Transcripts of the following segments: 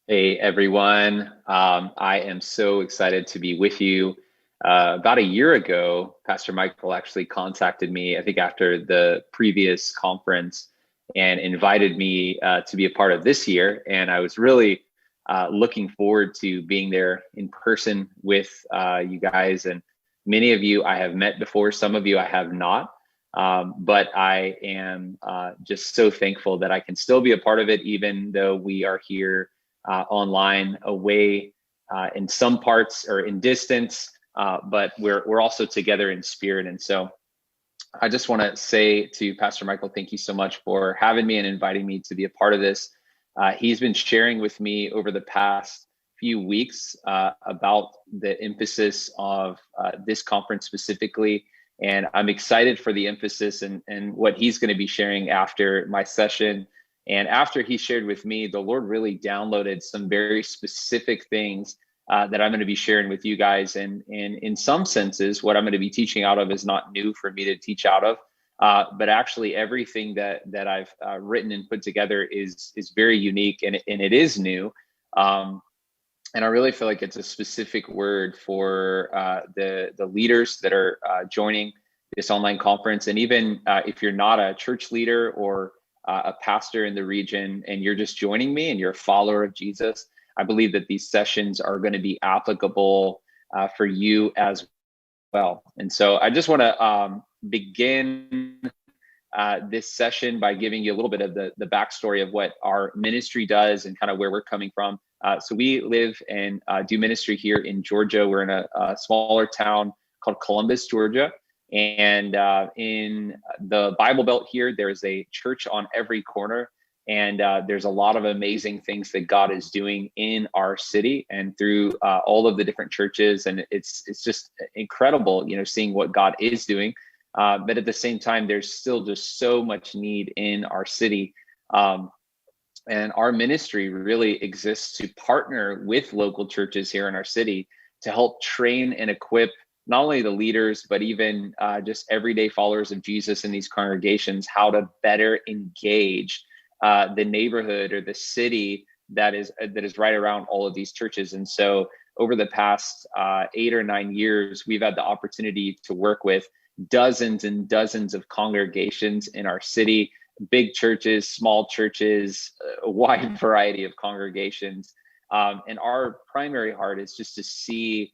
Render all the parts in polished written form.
Hey everyone, I am so excited to be with you. About a year ago, Pastor Michael actually contacted me, I think after the previous conference, and invited me to be a part of this year. And I was really looking forward to being there in person with you guys. And many of you I have met before, some of you I have not. But I am just so thankful that I can still be a part of it, even though we are here online, away in some parts or in distance, but we're also together in spirit. And so I just want to say to Pastor Michael, thank you so much for having me and inviting me to be a part of this. He's been sharing with me over the past few weeks about the emphasis of this conference specifically. And I'm excited for the emphasis and what he's going to be sharing after my session. And after he shared with me, the Lord really downloaded some very specific things that I'm going to be sharing with you guys. And in some senses, what I'm going to be teaching out of is not new for me to teach out of, but actually everything that I've written and put together is very unique and it is new. And I really feel like it's a specific word for the leaders that are joining this online conference. And even if you're not a church leader or a pastor in the region and you're just joining me and you're a follower of Jesus, I believe that these sessions are going to be applicable for you as well. And so I just want to begin this session by giving you a little bit of the backstory of what our ministry does and kind of where we're coming from. So we live and do ministry here in Georgia. We're in a smaller town called Columbus, Georgia. And in the Bible Belt here, there's a church on every corner. And there's a lot of amazing things that God is doing in our city and through all of the different churches. And it's just incredible, seeing what God is doing. But at the same time, there's still just so much need in our city. And our ministry really exists to partner with local churches here in our city to help train and equip not only the leaders, but even just everyday followers of Jesus in these congregations, how to better engage the neighborhood or the city that is right around all of these churches. And so over the past 8 or 9 years, we've had the opportunity to work with dozens and dozens of congregations in our city, big churches, small churches, a wide variety of congregations. And our primary heart is just to see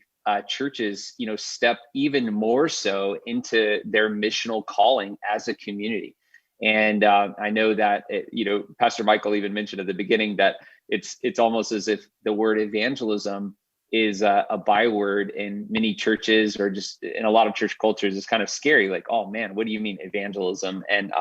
churches, step even more so into their missional calling as a community. And I know that, Pastor Michael even mentioned at the beginning that it's almost as if the word evangelism is a byword in many churches or just in a lot of church cultures. It's kind of scary, like, oh man, what do you mean evangelism? And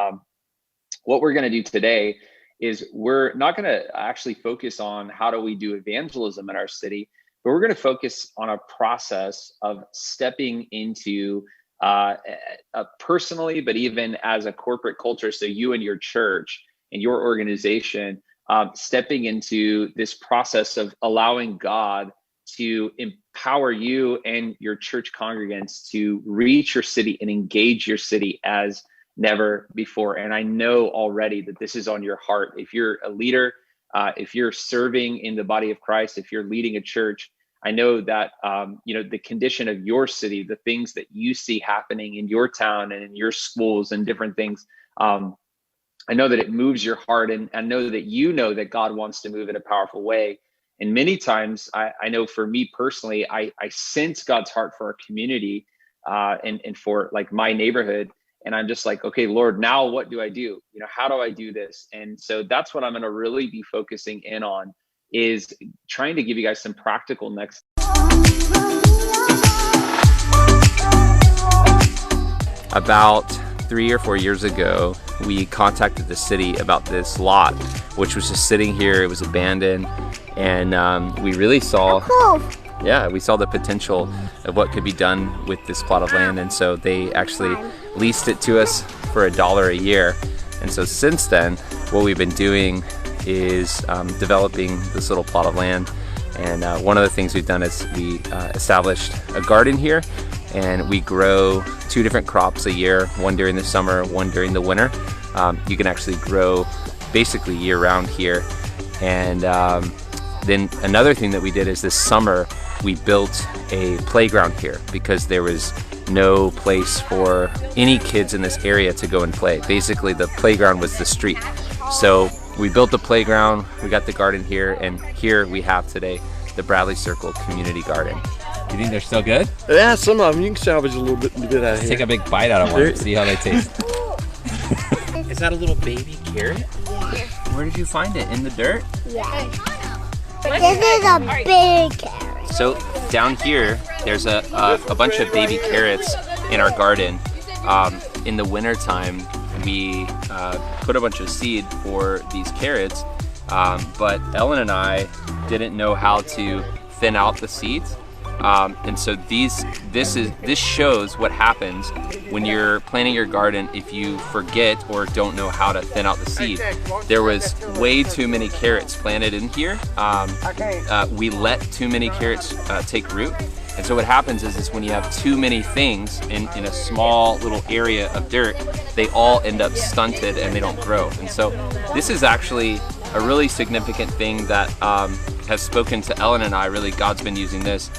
what we're going to do today is we're not going to actually focus on how do we do evangelism in our city, but we're going to focus on a process of stepping into personally, but even as a corporate culture. So you and your church and your organization stepping into this process of allowing God to empower you and your church congregants to reach your city and engage your city as never before. And I know already that this is on your heart. If you're a leader, if you're serving in the body of Christ, if you're leading a church, I know that, the condition of your city, the things that you see happening in your town and in your schools and different things, I know that it moves your heart. And I know that that God wants to move in a powerful way. And many times, I know for me personally, I sense God's heart for our community and for like my neighborhood. And I'm just like, okay, Lord, now what do I do? How do I do this? And so that's what I'm going to really be focusing in on, is trying to give you guys some practical next. About 3 or 4 years ago, we contacted the city about this lot, which was just sitting here. It was abandoned. And we really saw, we saw the potential of what could be done with this plot of land. And so they actually leased it to us for $1 a year. And so since then, what we've been doing is developing this little plot of land. And one of the things we've done is we established a garden here, and we grow 2 different crops a year, one during the summer, one during the winter. You can actually grow basically year round here. And then another thing that we did is this summer we built a playground here because there was no place for any kids in this area to go and play. Basically, the playground was the street. So we built the playground, we got the garden here, and here we have today the Bradley Circle Community Garden. You think they're still good? Yeah, some of them you can salvage a little bit out of here. Let's take a big bite out of one and see how they taste. Is that a little baby carrot? Yeah. Where did you find it? In the dirt? Yeah. This is a big carrot. So down here, there's a bunch of baby carrots in our garden. In the winter time, we put a bunch of seed for these carrots, but Ellen and I didn't know how to thin out the seeds. And so this shows what happens when you're planting your garden if you forget or don't know how to thin out the seed. There was way too many carrots planted in here. We let too many carrots take root. And so what happens is when you have too many things in a small little area of dirt, they all end up stunted and they don't grow. And so this is actually a really significant thing that has spoken to Ellen and I. Really, God's been using this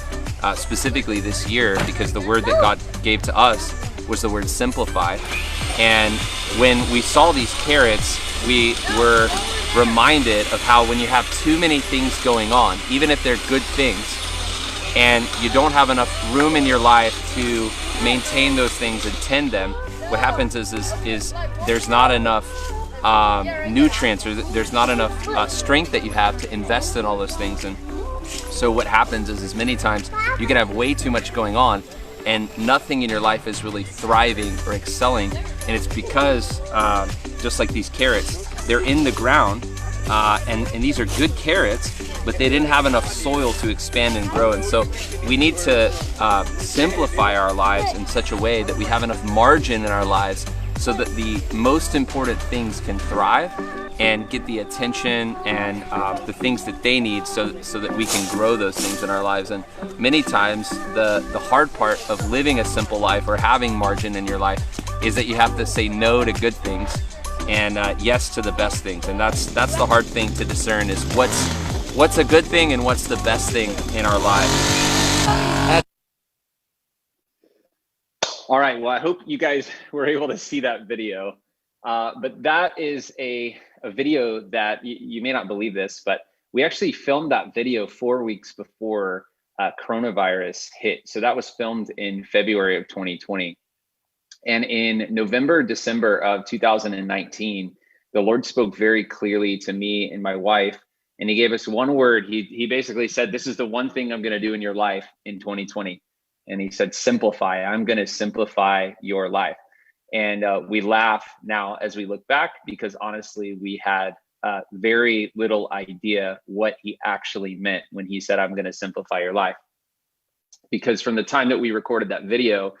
specifically this year because the word that God gave to us was the word simplify. And when we saw these carrots, we were reminded of how when you have too many things going on, even if they're good things, and you don't have enough room in your life to maintain those things and tend them, what happens is there's not enough nutrients, or there's not enough strength that you have to invest in all those things. And so what happens is many times you can have way too much going on and nothing in your life is really thriving or excelling. And it's because just like these carrots, they're in the ground and these are good carrots, but they didn't have enough soil to expand and grow. And so we need to simplify our lives in such a way that we have enough margin in our lives so that the most important things can thrive and get the attention and the things that they need so that we can grow those things in our lives. And many times the hard part of living a simple life or having margin in your life is that you have to say no to good things and yes to the best things. And that's the hard thing to discern, is what's a good thing and what's the best thing in our lives. All right, well, I hope you guys were able to see that video. But that is a video that you may not believe this, but we actually filmed that video 4 weeks before coronavirus hit. So that was filmed in February of 2020. And in November, December of 2019, the Lord spoke very clearly to me and my wife, and he gave us one word. He basically said, this is the one thing I'm going to do in your life in 2020. And he said, simplify. I'm going to simplify your life. And we laugh now as we look back, because honestly, we had very little idea what he actually meant when he said, I'm going to simplify your life. Because from the time that we recorded that video,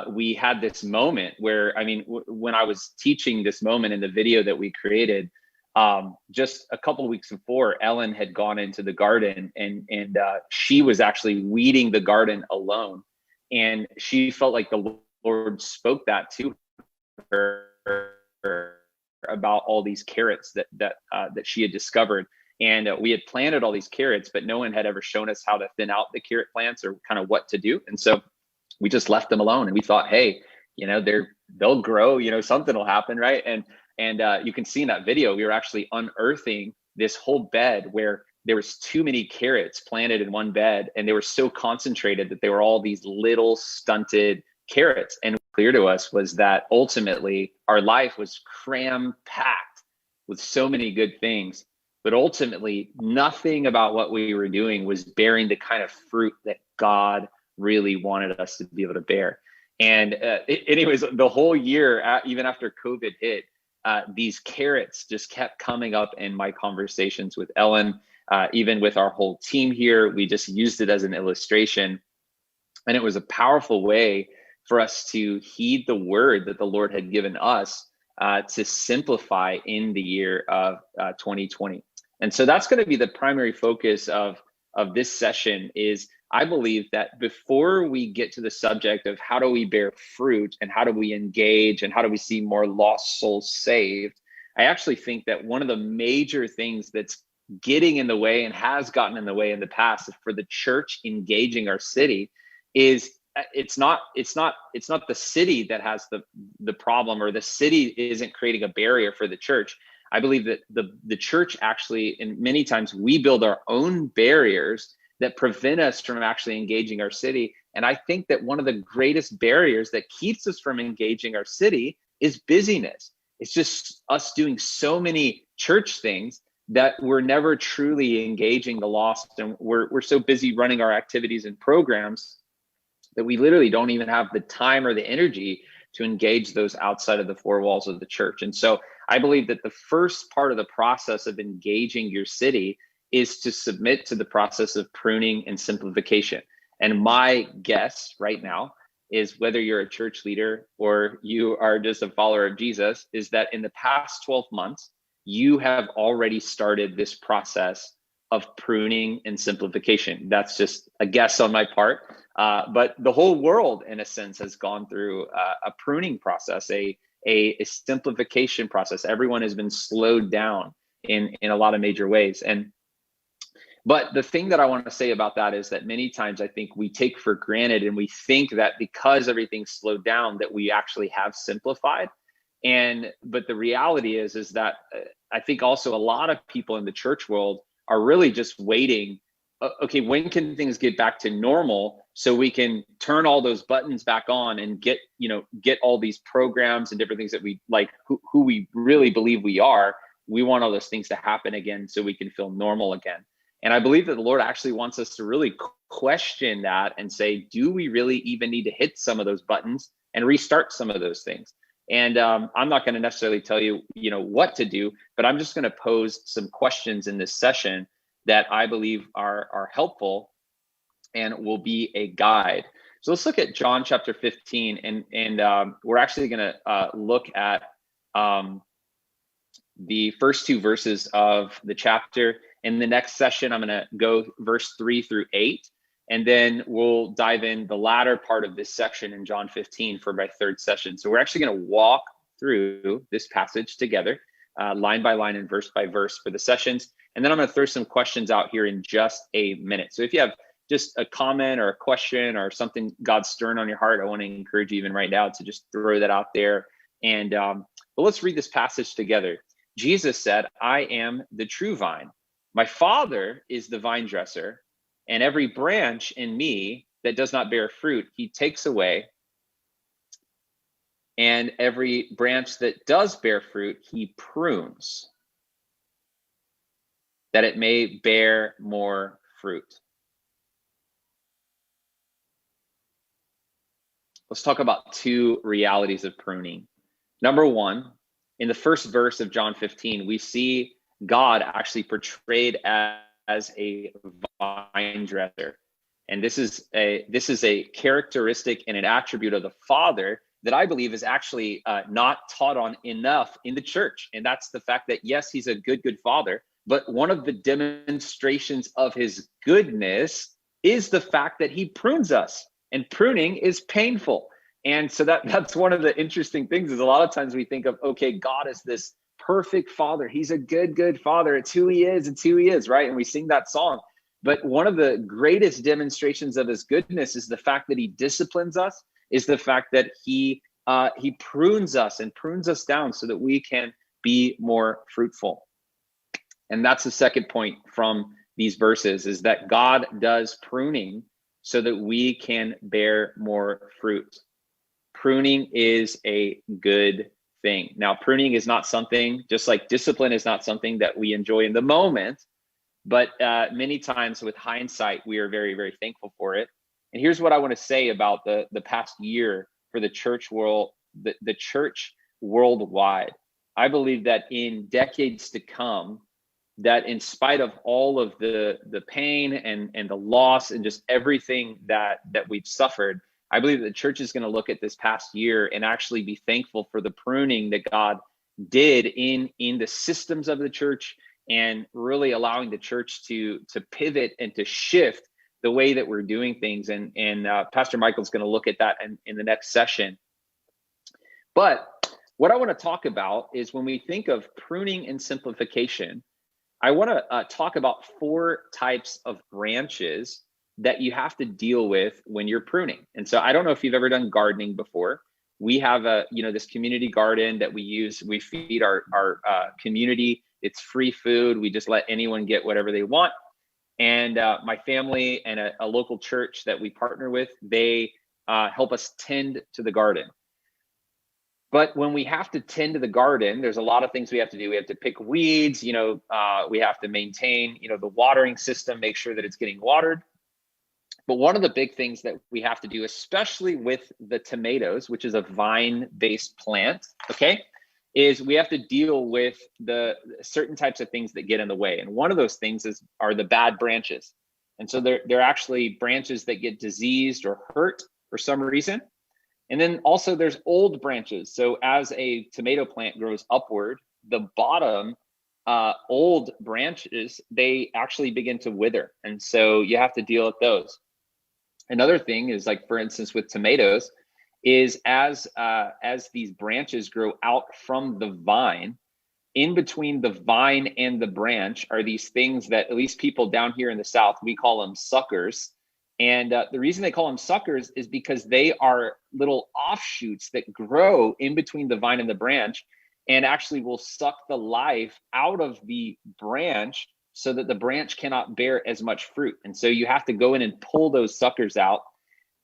we had this moment where, I mean, when I was teaching this moment in the video that we created, just a couple of weeks before, Ellen had gone into the garden and she was actually weeding the garden alone. And she felt like the Lord spoke that to her about all these carrots that she had discovered. And we had planted all these carrots, but no one had ever shown us how to thin out the carrot plants or kind of what to do. And so we just left them alone, and we thought, hey, they'll grow, something will happen, right? And you can see in that video, we were actually unearthing this whole bed where there was too many carrots planted in one bed, and they were so concentrated that they were all these little stunted carrots. And clear to us was that ultimately our life was cram-packed with so many good things, but ultimately nothing about what we were doing was bearing the kind of fruit that God really wanted us to be able to bear. And anyways, the whole year, even after COVID hit, these carrots just kept coming up in my conversations with Ellen, even with our whole team here. We just used it as an illustration. And it was a powerful way for us to heed the word that the Lord had given us to simplify in the year of 2020. And so that's going to be the primary focus of this session. Is I believe that before we get to the subject of how do we bear fruit and how do we engage and how do we see more lost souls saved, I actually think that one of the major things that's getting in the way and has gotten in the way in the past for the church engaging our city is it's not the city that has the problem, or the city isn't creating a barrier for the church. I believe that the church actually, and many times we build our own barriers that prevent us from actually engaging our city. And I think that one of the greatest barriers that keeps us from engaging our city is busyness. It's just us doing so many church things that we're never truly engaging the lost. And we're so busy running our activities and programs that we literally don't even have the time or the energy to engage those outside of the four walls of the church. And so I believe that the first part of the process of engaging your city is to submit to the process of pruning and simplification. And my guess right now is, whether you're a church leader or you are just a follower of Jesus, is that in the past 12 months, you have already started this process of pruning and simplification. That's just a guess on my part. But the whole world, in a sense, has gone through a pruning process, a simplification process. Everyone has been slowed down in a lot of major ways. But the thing that I want to say about that is that many times I think we take for granted, and we think that because everything's slowed down that we actually have simplified. But the reality is that I think also a lot of people in the church world are really just waiting. Okay, when can things get back to normal so we can turn all those buttons back on and get all these programs and different things that we like, who we really believe we are. We want all those things to happen again so we can feel normal again. And I believe that the Lord actually wants us to really question that and say, do we really even need to hit some of those buttons and restart some of those things? And I'm not going to necessarily tell you, what to do, but I'm just going to pose some questions in this session that I believe are helpful and will be a guide. So let's look at John chapter 15, and we're actually going to look at the first two verses of the chapter. In the next session, I'm going to go verse 3 through 8, and then we'll dive in the latter part of this section in John 15 for my third session. So we're actually going to walk through this passage together, line by line and verse by verse for the sessions. And then I'm going to throw some questions out here in just a minute. So if you have just a comment or a question or something God's stirring on your heart, I want to encourage you even right now to just throw that out there. And but let's read this passage together. Jesus said, "I am the true vine. My Father is the vine dresser, and every branch in me that does not bear fruit, he takes away. And every branch that does bear fruit, he prunes, that it may bear more fruit." Let's talk about two realities of pruning. Number one, in the first verse of John 15, we see God actually portrayed as a vine dresser. And this is a characteristic and an attribute of the Father that I believe is actually not taught on enough in the church. And that's the fact that, yes, he's a good Father, but one of the demonstrations of his goodness is the fact that he prunes us, and pruning is painful. And so that's one of the interesting things, is a lot of times we think of, okay, God is this perfect Father. He's a good Father. It's who he is, right? And we sing that song. But one of the greatest demonstrations of his goodness is the fact that he disciplines us, is the fact that he prunes us and prunes us down so that we can be more fruitful. And that's the second point from these verses, is that God does pruning so that we can bear more fruit. Pruning is a good thing. Now, pruning is not something, just like discipline is not something that we enjoy in the moment, but many times with hindsight, we are very, very thankful for it. And here's what I want to say about the past year for the church world, the church worldwide. I believe that in decades to come, that in spite of all of the pain and the loss and just everything that we've suffered, I believe the church is going to look at this past year and actually be thankful for the pruning that God did in the systems of the church, and really allowing the church to pivot and to shift the way that we're doing things. And Pastor Michael's going to look at that in the next session. But what I want to talk about is, when we think of pruning and simplification, I want to talk about 4 types of branches that you have to deal with when you're pruning. And so I don't know if you've ever done gardening before. We have this community garden that we use. We feed our community. It's free food. We just let anyone get whatever they want. And my family and a local church that we partner with, they help us tend to the garden. But when we have to tend to the garden, there's a lot of things we have to do. We have to pick weeds, we have to maintain, the watering system, make sure that it's getting watered. But one of the big things that we have to do, especially with the tomatoes, which is a vine-based plant, okay, is we have to deal with the certain types of things that get in the way. And one of those things are the bad branches. And so they're actually branches that get diseased or hurt for some reason. And then also there's old branches. So as a tomato plant grows upward, the bottom old branches, they actually begin to wither. And so you have to deal with those. Another thing is, like, for instance, with tomatoes, is as these branches grow out from the vine, in between the vine and the branch are these things that, at least people down here in the South, we call them suckers. And the reason they call them suckers is because they are little offshoots that grow in between the vine and the branch, and actually will suck the life out of the branch so that the branch cannot bear as much fruit. And so you have to go in and pull those suckers out.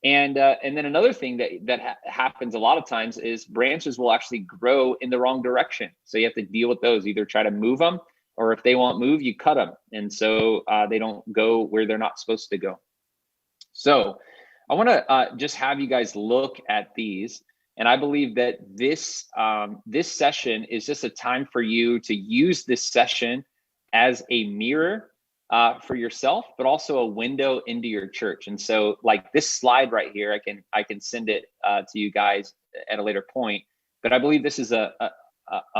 And then another thing that happens a lot of times is branches will actually grow in the wrong direction. So you have to deal with those, either try to move them, or if they won't move, you cut them. And so they don't go where they're not supposed to go. So I want to just have you guys look at these. And I believe that this session is just a time for you to use this session as a mirror for yourself, but also a window into your church. And so, like this slide right here, I can send it to you guys at a later point. But I believe this is a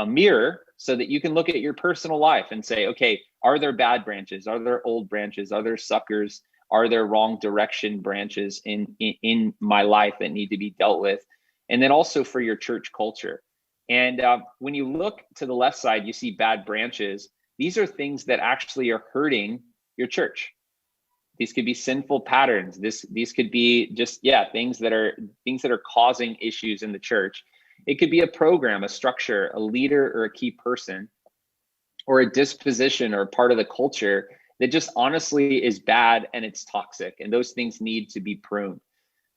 mirror so that you can look at your personal life and say, okay, are there bad branches? Are there old branches? Are there suckers? Are there wrong direction branches in my life that need to be dealt with? And then also for your church culture. And when you look to the left side, you see bad branches. These are things that actually are hurting your church. These could be sinful patterns. These could be just, things that are causing issues in the church. It could be a program, a structure, a leader, or a key person, or a disposition or part of the culture that just honestly is bad and it's toxic, and those things need to be pruned.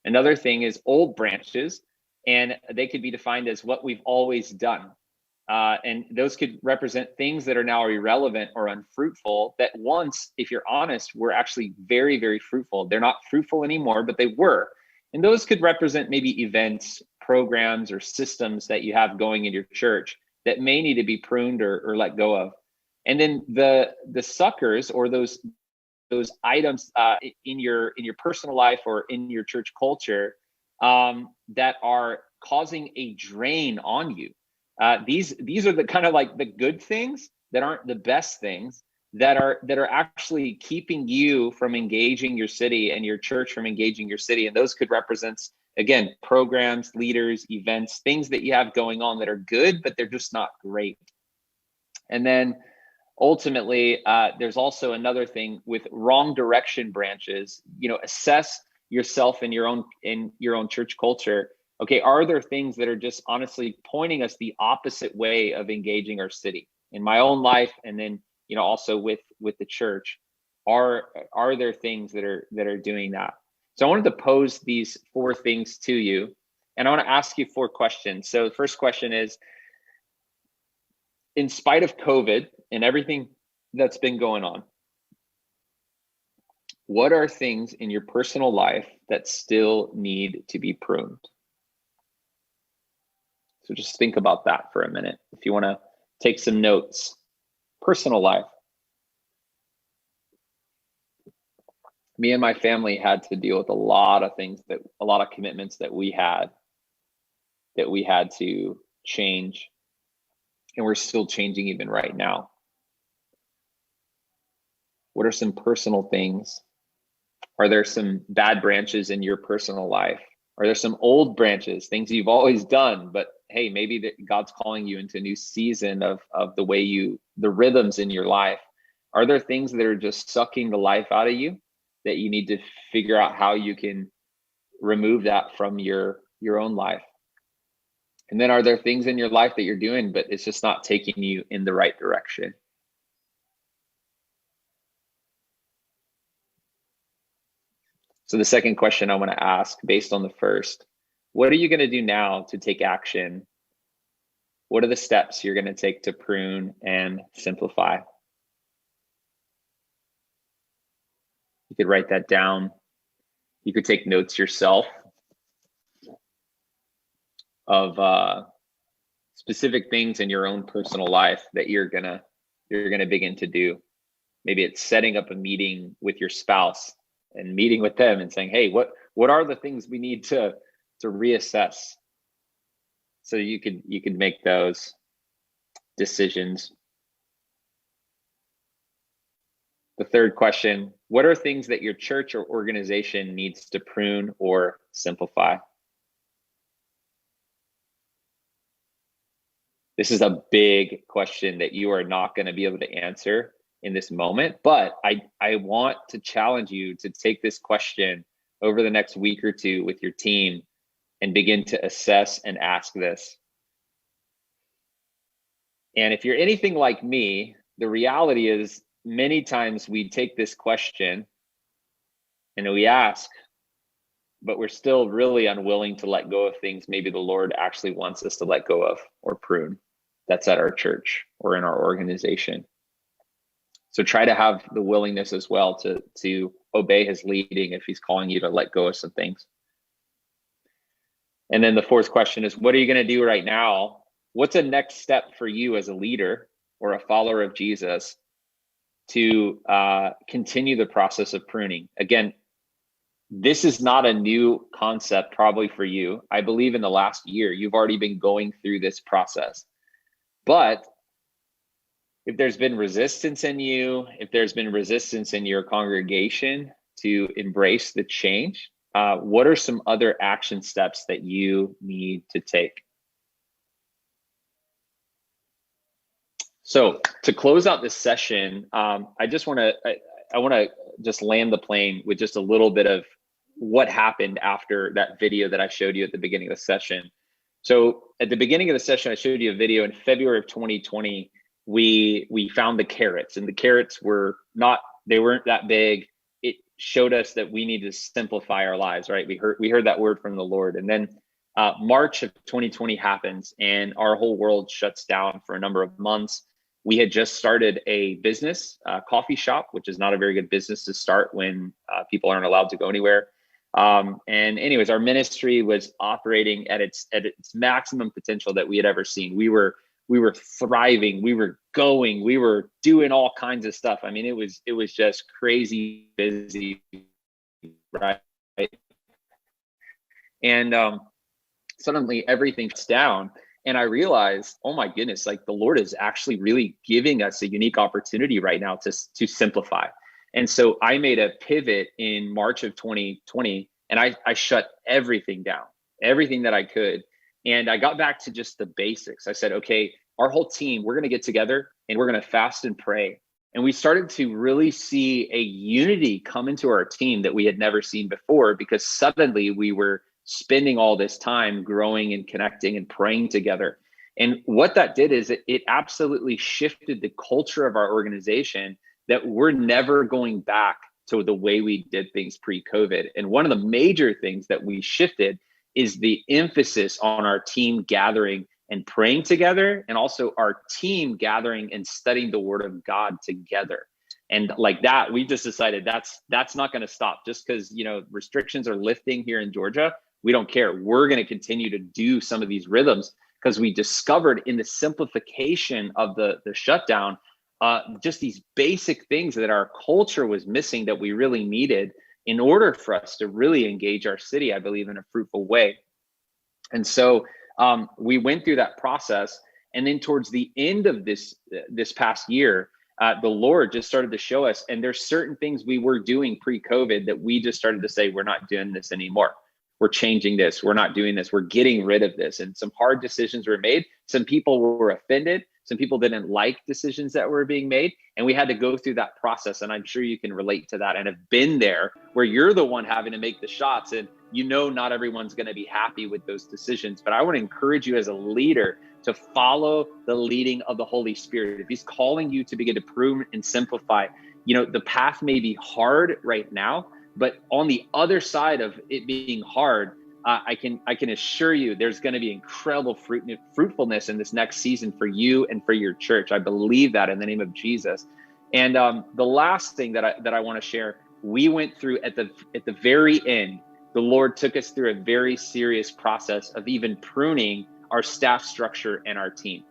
Another thing is old branches, and they could be defined as what we've always done. And those could represent things that are now irrelevant or unfruitful that once, if you're honest, were actually very, very fruitful. They're not fruitful anymore, but they were. And those could represent maybe events, programs, or systems that you have going in your church that may need to be pruned or let go of. And then the suckers, or those items in your personal life or in your church culture that are causing a drain on you. These are the kind of like the good things that aren't the best things that are actually keeping you from engaging your city and your church from engaging your city. And those could represent, again, programs, leaders, events, things that you have going on that are good, but they're just not great. And then ultimately, there's also another thing with wrong direction branches. Assess yourself in your own church culture. Okay, are there things that are just honestly pointing us the opposite way of engaging our city? In my own life, and then also with the church, are there things that are doing that? So I wanted to pose these 4 things to you, and I want to ask you 4 questions. So the first question is, in spite of COVID and everything that's been going on, what are things in your personal life that still need to be pruned? So just think about that for a minute. If you want to take some notes, personal life. Me and my family had to deal with a lot of things, a lot of commitments that we had to change. And we're still changing even right now. What are some personal things? Are there some bad branches in your personal life? Are there some old branches, things you've always done, but hey, maybe that God's calling you into a new season of the way the rhythms in your life Are there things that are just sucking the life out of you that you need to figure out how you can remove that from your own life? And then are there things in your life that you're doing, but it's just not taking you in the right direction? So the second question I want to ask, based on the first, what are you going to do now to take action? What are the steps you're going to take to prune and simplify? You could write that down. You could take notes yourself of specific things in your own personal life that you're gonna begin to do. Maybe it's setting up a meeting with your spouse and meeting with them and saying, hey, what are the things we need to reassess? So you could make those decisions. The third question, what are things that your church or organization needs to prune or simplify? This is a big question that you are not going to be able to answer in this moment, but I want to challenge you to take this question over the next week or two with your team and begin to assess and ask this. And if you're anything like me, the reality is many times we take this question and we ask, but we're still really unwilling to let go of things maybe the Lord actually wants us to let go of or prune. That's at our church or in our organization. So try to have the willingness as well to obey his leading if he's calling you to let go of some things. And then the fourth question is, what are you going to do right now? What's a next step for you as a leader or a follower of Jesus to continue the process of pruning? Again, this is not a new concept probably for you. I believe in the last year, you've already been going through this process. But if there's been resistance in you, if there's been resistance in your congregation to embrace the change, what are some other action steps that you need to take? So to close out this session, I want to just land the plane with just a little bit of what happened after that video that I showed you at the beginning of the session. So at the beginning of the session, I showed you a video in February of 2020. We found the carrots, and the carrots weren't that big. It showed us that we need to simplify our lives, right? We heard that word from the Lord. And then March of 2020 happens and our whole world shuts down for a number of months. We had just started a business, coffee shop, which is not a very good business to start when people aren't allowed to go anywhere. And anyways, our ministry was operating at its maximum potential that we had ever seen. We were thriving, we were doing all kinds of stuff. I mean, it was just crazy busy, right? And suddenly everything shuts down. And I realized, oh my goodness, like the Lord is actually really giving us a unique opportunity right now to simplify. And so I made a pivot in March of 2020, and I shut everything down, everything that I could. And I got back to just the basics. I said, okay, our whole team, we're going to get together and we're going to fast and pray. And we started to really see a unity come into our team that we had never seen before, because suddenly we were spending all this time growing and connecting and praying together. And what that did is it absolutely shifted the culture of our organization, that we're never going back to the way we did things pre-COVID. And one of the major things that we shifted is the emphasis on our team gathering and praying together, and also our team gathering and studying the Word of God together. And like that, we just decided that's not going to stop just because, restrictions are lifting here in Georgia. We don't care. We're going to continue to do some of these rhythms, because we discovered in the simplification of the shutdown, just these basic things that our culture was missing that we really needed in order for us to really engage our city, I believe, in a fruitful way. And so we went through that process. And then towards the end of this past year, the Lord just started to show us, and there's certain things we were doing pre-COVID that we just started to say, we're not doing this anymore. We're changing this. We're not doing this. We're getting rid of this. And some hard decisions were made. Some people were offended. Some people didn't like decisions that were being made, and we had to go through that process. And I'm sure you can relate to that and have been there, where you're the one having to make the shots, and not everyone's going to be happy with those decisions. But I want to encourage you as a leader to follow the leading of the Holy Spirit. If he's calling you to begin to prune and simplify, the path may be hard right now, but on the other side of it being hard, I can assure you there's going to be incredible fruitfulness in this next season for you and for your church. I believe that in the name of Jesus. And the last thing that I want to share, we went through at the very end, the Lord took us through a very serious process of even pruning our staff structure and our team.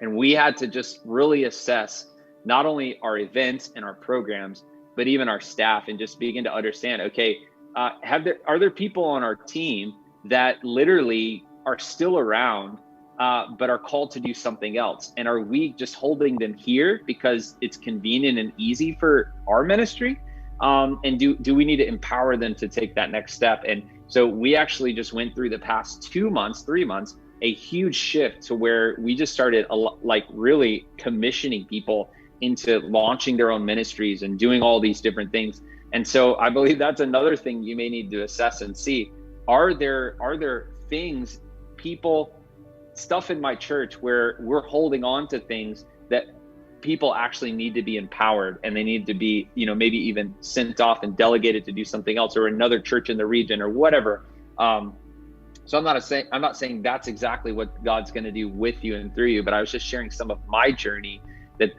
And we had to just really assess not only our events and our programs, but even our staff, and just begin to understand, okay, are there people on our team that literally are still around, but are called to do something else? And are we just holding them here because it's convenient and easy for our ministry? And do we need to empower them to take that next step? And so we actually just went through the past 3 months, a huge shift to where we just started really commissioning people into launching their own ministries and doing all these different things. And so I believe that's another thing you may need to assess and see. Are there things, stuff in my church where we're holding on to things that people actually need to be empowered, and they need to be, maybe even sent off and delegated to do something else, or another church in the region or whatever. So I'm not saying that's exactly what God's going to do with you and through you, but I was just sharing some of my journey,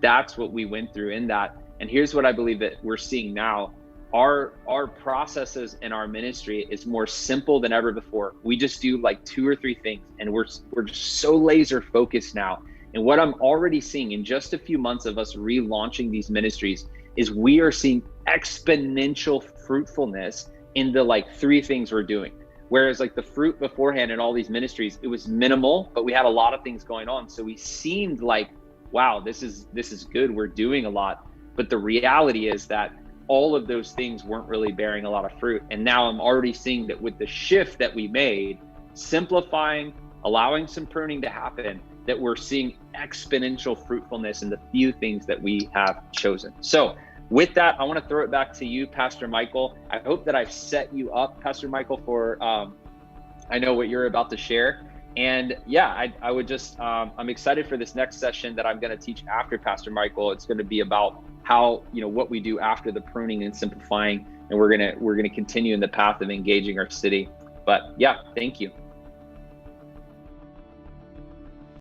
that's what we went through in that. And here's what I believe that we're seeing now. Our processes in our ministry is more simple than ever before. We just do like 2 or 3 things, and we're just so laser focused now. And what I'm already seeing in just a few months of us relaunching these ministries is we are seeing exponential fruitfulness in the 3 things we're doing. Whereas the fruit beforehand in all these ministries, it was minimal, but we had a lot of things going on. So we seemed like, wow, this is good. We're doing a lot. But the reality is that all of those things weren't really bearing a lot of fruit. And now I'm already seeing that with the shift that we made, simplifying, allowing some pruning to happen, that we're seeing exponential fruitfulness in the few things that we have chosen. So with that, I want to throw it back to you, Pastor Michael. I hope that I've set you up, Pastor Michael, for I know what you're about to share. And yeah, I would just, I'm excited for this next session that I'm going to teach after Pastor Michael. It's going to be about how, what we do after the pruning and simplifying. And we're going to continue in the path of engaging our city. But yeah, thank you.